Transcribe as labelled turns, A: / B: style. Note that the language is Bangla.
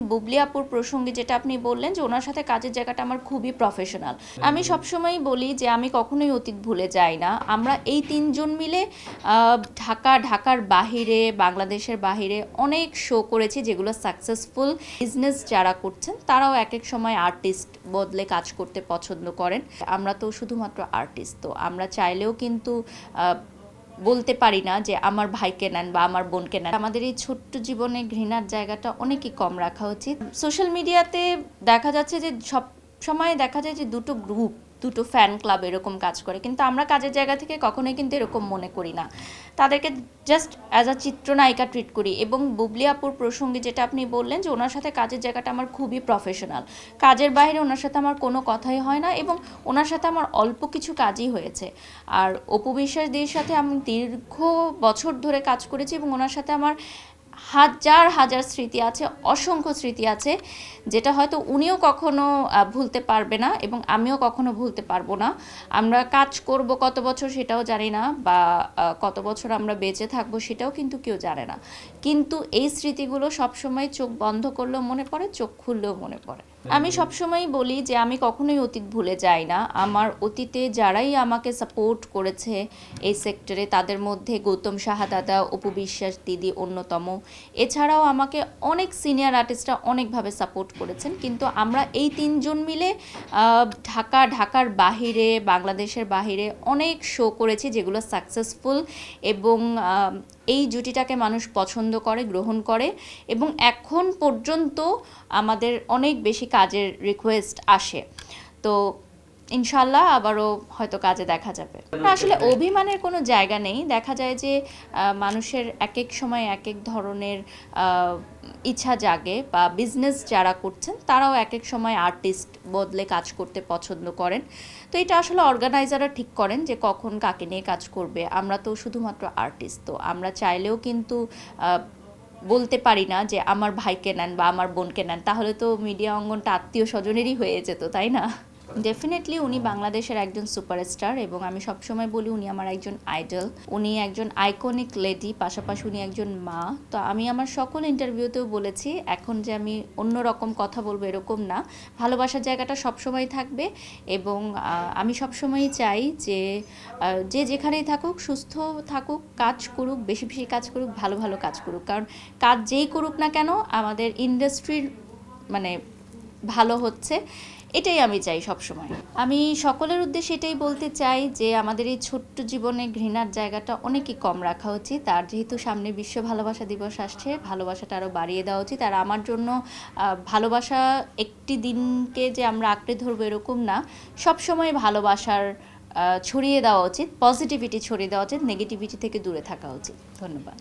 A: বুবলি আপুর প্রসঙ্গে যেটা আপনি বললেন যে ওনার সাথে কাজের জায়গাটা আমার খুবই প্রফেশনাল। আমি সবসময়ই বলি যে আমি কখনোই অতীত ভুলে যাই না। আমরা এই ৩ জন মিলে ঢাকার বাহিরে, বাংলাদেশের বাহিরে অনেক শো করেছি যেগুলো সাকসেসফুল। বিজনেস যারা করছেন তারাও একেক সময় আর্টিস্ট বদলে কাজ করতে পছন্দ করেন। আমরা তো শুধুমাত্র আর্টিস্ট, তো আমরা চাইলেও কিন্তু বলতে পারি না যে আমার ভাইকে নেন বা আমার বোনকে নেন। আমাদের এই ছোট্ট জীবনে ঘৃণার জায়গাটা অনেকই কম রাখা উচিত। সোশ্যাল মিডিয়াতে দেখা যাচ্ছে যে সব সময় দেখা যায় যে দুটো গ্রুপ, দুটো ফ্যান ক্লাব এরকম কাজ করে, কিন্তু আমরা কাজের জায়গা থেকে কখনোই কিন্তু এরকম মনে করি না। তাদেরকে জাস্ট অ্যাজ আ চিত্রনায়িকা ট্রিট করি। এবং বুবলি আপুর প্রসঙ্গে যেটা আপনি বললেন যে ওনার সাথে কাজের জায়গাটা আমার খুবই প্রফেশনাল। কাজের বাইরে ওনার সাথে আমার কোনো কথাই হয় না এবং ওনার সাথে আমার অল্প কিছু কাজই হয়েছে। আর অপু বিশ্বাস দির সাথে আমি দীর্ঘ বছর ধরে কাজ করেছি এবং ওনার সাথে আমার হাজার হাজার স্মৃতি আছে, অসংখ্য স্মৃতি আছে, যেটা হয়তো উনিও কখনো ভুলতে পারবে না এবং আমিও কখনো ভুলতে পারবো না। আমরা কাজ করব কত বছর সেটাও জানি না, বা কত বছর আমরা বেঁচে থাকবো সেটাও কিন্তু কেউ জানে না, কিন্তু এই স্মৃতিগুলো সবসময় চোখ বন্ধ করলেও মনে পড়ে, চোখ খুললেও মনে পড়ে। আমি সবসময়ই বলি যে আমি কখনোই অতীত ভুলে যাই না। আমার অতীতে যারাই আমাকে সাপোর্ট করেছে এই সেক্টরে, তাদের মধ্যে গৌতম সাহা দাদা, অপু বিশ্বাস দিদি অন্যতম। এছাড়াও আমাকে অনেক সিনিয়র আর্টিস্টরা অনেকভাবে সাপোর্ট করেছেন, কিন্তু আমরা এই ৩ জন মিলে ঢাকার বাহিরে, বাংলাদেশের বাহিরে অনেক শো করেছি যেগুলো সাকসেসফুল এবং এই জুটিটাকে মানুষ পছন্দ করে, গ্রহণ করে এবং এখন পর্যন্ত আমাদের অনেক বেশি কাজের রিকোয়েস্ট আসে। তো ইনশাল্লাহ আবারও হয়তো কাজে দেখা যাবে। আসলে অভিমানের কোনো জায়গা নেই। দেখা যায় যে মানুষের এক এক সময় এক এক ধরনের ইচ্ছা জাগে, বা বিজনেস যারা করছেন তারাও এক এক সময় আর্টিস্ট বদলে কাজ করতে পছন্দ করেন। তো এটা আসলে অর্গানাইজাররা ঠিক করেন যে কখন কাকে নিয়ে কাজ করবে। আমরা তো শুধুমাত্র আর্টিস্ট, তো আমরা চাইলেও কিন্তু বলতে পারি না যে আমার ভাইকে নেন বা আমার বোনকে নেন, তাহলে তো মিডিয়া অঙ্গনটা আত্মীয় স্বজনেরই হয়ে যেত, তাই না? ডেফিনেটলি উনি বাংলাদেশের একজন সুপারস্টার এবং আমি সবসময় বলি উনি আমার একজন আইডল। উনি একজন আইকনিক লেডি, পাশাপাশি উনি একজন মা। তো আমি আমার সকল ইন্টারভিউতেও বলেছি, এখন যে আমি অন্যরকম কথা বলবো এরকম না, ভালোবাসার জায়গাটা সবসময় থাকবে এবং আমি সবসময়ই চাই যে যে যেখানেই থাকুক সুস্থ থাকুক, কাজ করুক, বেশি বেশি কাজ করুক, ভালো ভালো কাজ করুক, কারণ কাজ যেই করুক না কেন আমাদের ইন্ডাস্ট্রির মানে ভালো হচ্ছে, এটাই আমি চাই সবসময়। আমি সকলের উদ্দেশ্যে এটাই বলতে চাই যে আমাদের এই ছোট্ট জীবনে ঘৃণার জায়গাটা অনেকই কম রাখা উচিত। আর যেহেতু সামনে বিশ্ব ভালোবাসা দিবস আসছে, ভালোবাসাটা আরও বাড়িয়ে দেওয়া উচিত। আর আমার জন্য ভালোবাসা একটি দিনকে যে আমরা আঁকড়ে ধরবো এরকম না, সবসময় ভালোবাসার ছড়িয়ে দেওয়া উচিত, পজিটিভিটি ছড়িয়ে দেওয়া উচিত, নেগেটিভিটি থেকে দূরে থাকা উচিত। ধন্যবাদ।